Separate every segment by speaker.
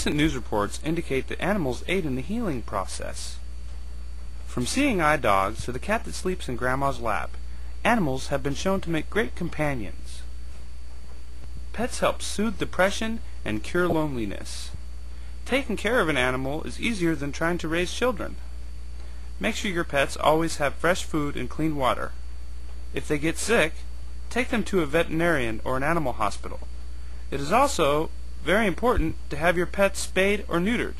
Speaker 1: Recent news reports indicate that animals aid in the healing process. From seeing-eye dogs to the cat that sleeps in Grandma's lap, animals have been shown to make great companions. Pets help soothe depression and cure loneliness. Taking care of an animal is easier than trying to raise children. Make sure your pets always have fresh food and clean water. If they get sick, take them to a veterinarian or an animal hospital. It is also very important to have your pets spayed or neutered.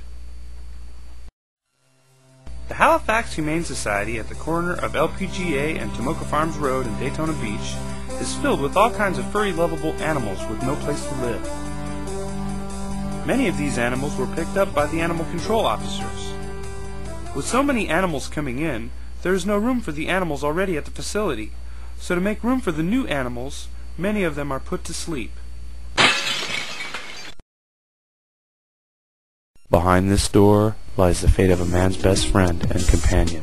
Speaker 1: The Halifax Humane Society at the corner of LPGA and Tomoka Farms Road in Daytona Beach is filled with all kinds of furry, lovable animals with no place to live. Many of these animals were picked up by the animal control officers. With so many animals coming in, there is no room for the animals already at the facility, so to make room for the new animals, many of them are put to sleep. Behind this door lies the fate of a man's best friend and companion.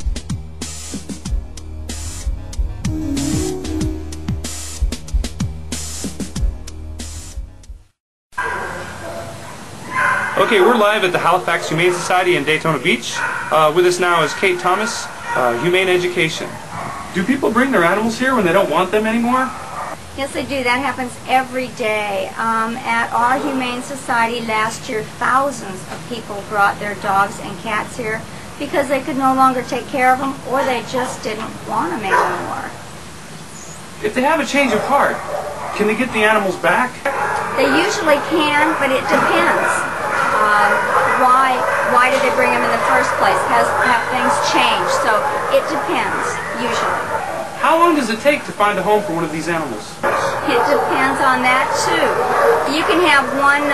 Speaker 1: Okay, we're live at the Halifax Humane Society in Daytona Beach. With us now is Kate Thomas, Humane Education. Do people bring their animals here when they don't want them anymore?
Speaker 2: Yes, they do. That happens every day. At our Humane Society last year, thousands of people brought their dogs and cats here because they could no longer take care of them or they just didn't want them anymore.
Speaker 1: If they have a change of heart, can they get the animals back?
Speaker 2: They usually can, but it depends. Why did they bring them in the first place? Have things changed? So it depends, usually.
Speaker 1: How long does it take to find a home for one of these animals?
Speaker 2: It depends on that too. You can have one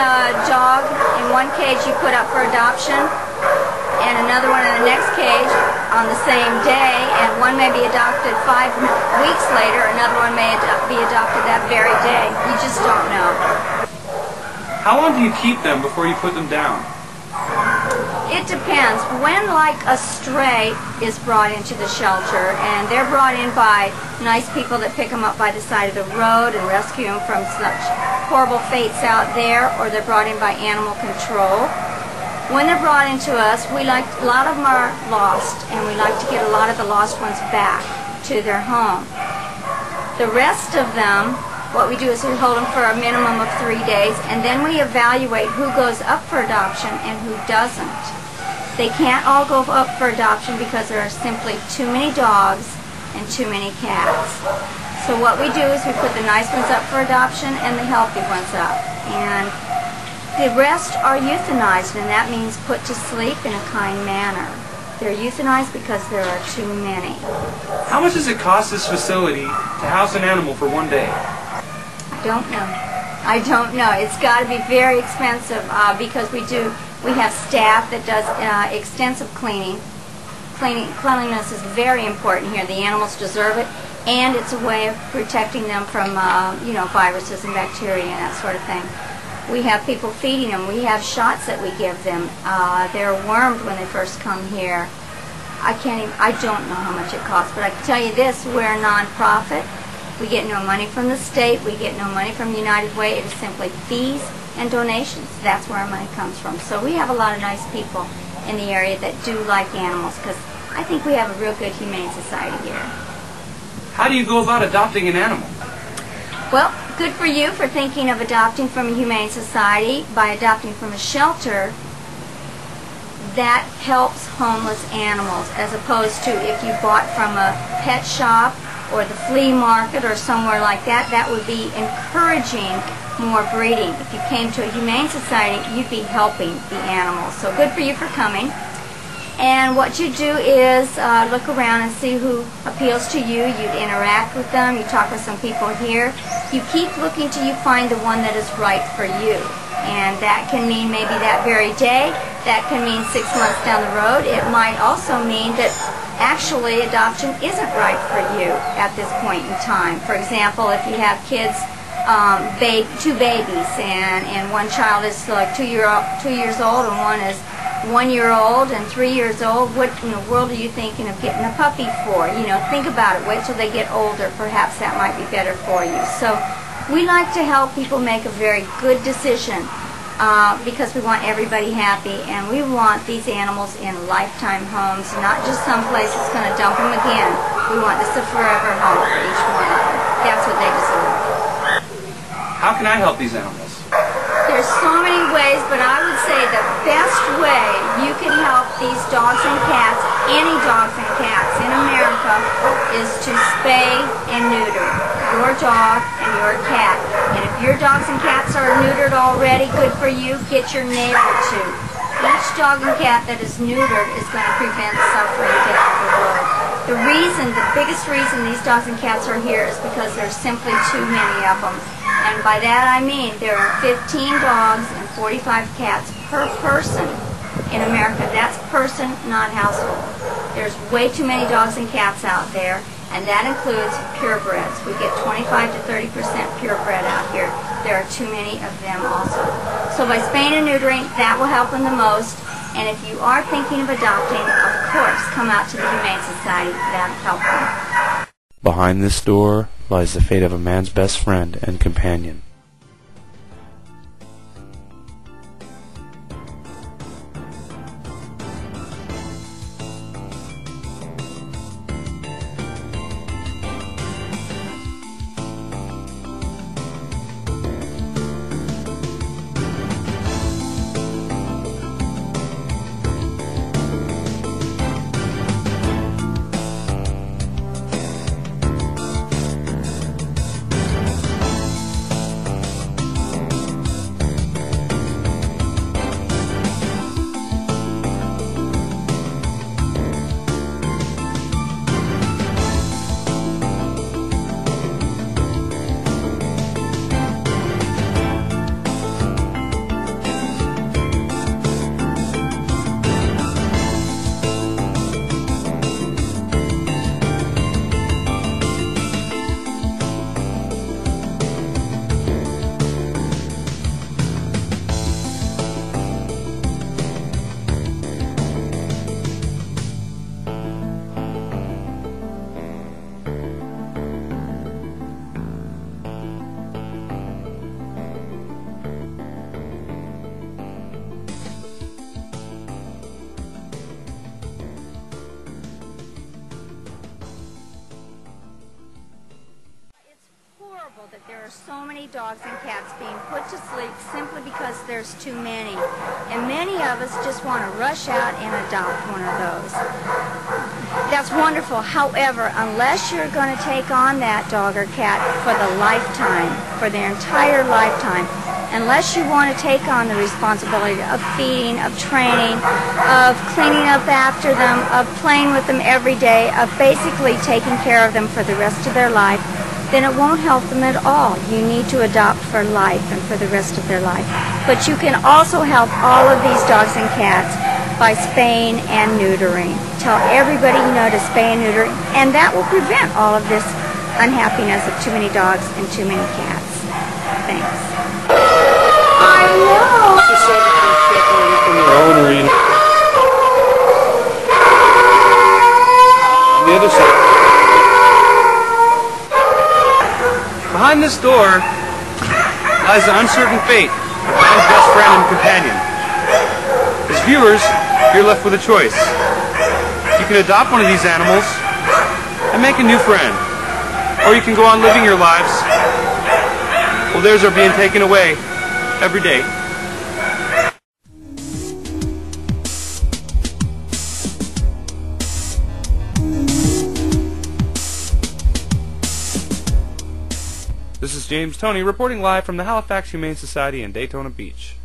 Speaker 2: dog in one cage you put up for adoption and another one in the next cage on the same day, and one may be adopted 5 weeks later, another one may be adopted that very day. You just don't know.
Speaker 1: How long do you keep them before you put them down?
Speaker 2: It depends. When, like, a stray is brought into the shelter, and they're brought in by nice people that pick them up by the side of the road and rescue them from such horrible fates out there, or they're brought in by animal control. When they're brought into us, a lot of them are lost, and we like to get a lot of the lost ones back to their home. The rest of them, what we do is we hold them for a minimum of 3 days, and then we evaluate who goes up for adoption and who doesn't. They can't all go up for adoption because there are simply too many dogs and too many cats. So what we do is we put the nice ones up for adoption and the healthy ones up. And the rest are euthanized, and that means put to sleep in a kind manner. They're euthanized because there are too many.
Speaker 1: How much does it cost this facility to house an animal for 1 day?
Speaker 2: I don't know. It's got to be very expensive because we have staff that does extensive cleaning. Cleanliness is very important here. The animals deserve it, and it's a way of protecting them from viruses and bacteria and that sort of thing. We have people feeding them. We have shots that we give them. They're wormed when they first come here. I don't know how much it costs, but I can tell you this: we're a non-profit. We get no money from the state. We get no money from United Way. It is simply fees and donations. That's where our money comes from. So we have a lot of nice people in the area that do like animals, because I think we have a real good humane society here.
Speaker 1: How do you go about adopting an animal?
Speaker 2: Well, good for you for thinking of adopting from a humane society. By adopting from a shelter, that helps homeless animals, as opposed to if you bought from a pet shop or the flea market or somewhere like that. That would be encouraging more breeding. If you came to a humane society, you'd be helping the animals. So good for you for coming. And what you do is look around and see who appeals to you. You'd interact with them. You talk with some people here. You keep looking till you find the one that is right for you. And that can mean maybe that very day. That can mean 6 months down the road. It might also mean that actually adoption isn't right for you at this point in time. For example, if you have kids, 2 babies, and one child is like 2 years old and one is 1 year old and 3 years old, what in the world are you thinking of getting a puppy for? You know, think about it. Wait till they get older. Perhaps that might be better for you. So we like to help people make a very good decision because we want everybody happy, and we want these animals in lifetime homes, not just some place that's going to dump them again. We want this a forever home for each one of them. That's what they deserve.
Speaker 1: How can I help these animals?
Speaker 2: There's so many ways, but I would say the best way you can help these dogs and cats, any dogs and cats in America, is to spay and neuter your dog and your cat. And if your dogs and cats are neutered already, good for you, get your neighbor to. Each dog and cat that is neutered is going to prevent suffering down the road. The biggest reason these dogs and cats are here is because there's simply too many of them. And by that I mean there are 15 dogs and 45 cats per person in America. That's person, not household. There's way too many dogs and cats out there, and that includes purebreds. We get 25 to 30% purebred out here. There are too many of them also. So by spaying and neutering, that will help them the most. And if you are thinking of adopting, of course, come out to the Humane Society. That'll help them.
Speaker 1: Behind this door lies the fate of a man's best friend and companion.
Speaker 2: That there are so many dogs and cats being put to sleep simply because there's too many. And many of us just want to rush out and adopt one of those. That's wonderful. However, unless you're going to take on that dog or cat for the lifetime, for their entire lifetime, unless you want to take on the responsibility of feeding, of training, of cleaning up after them, of playing with them every day, of basically taking care of them for the rest of their life, then it won't help them at all. You need to adopt for life and for the rest of their life. But you can also help all of these dogs and cats by spaying and neutering. Tell everybody you know to spay and neuter, and that will prevent all of this unhappiness of too many dogs and too many cats. Thanks. I know.
Speaker 1: From their owner in the other side. Behind this door lies the uncertain fate of man's best friend and companion. As viewers, you're left with a choice. You can adopt one of these animals and make a new friend, or you can go on living your lives while theirs are being taken away every day. This is James Toney reporting live from the Halifax Humane Society in Daytona Beach.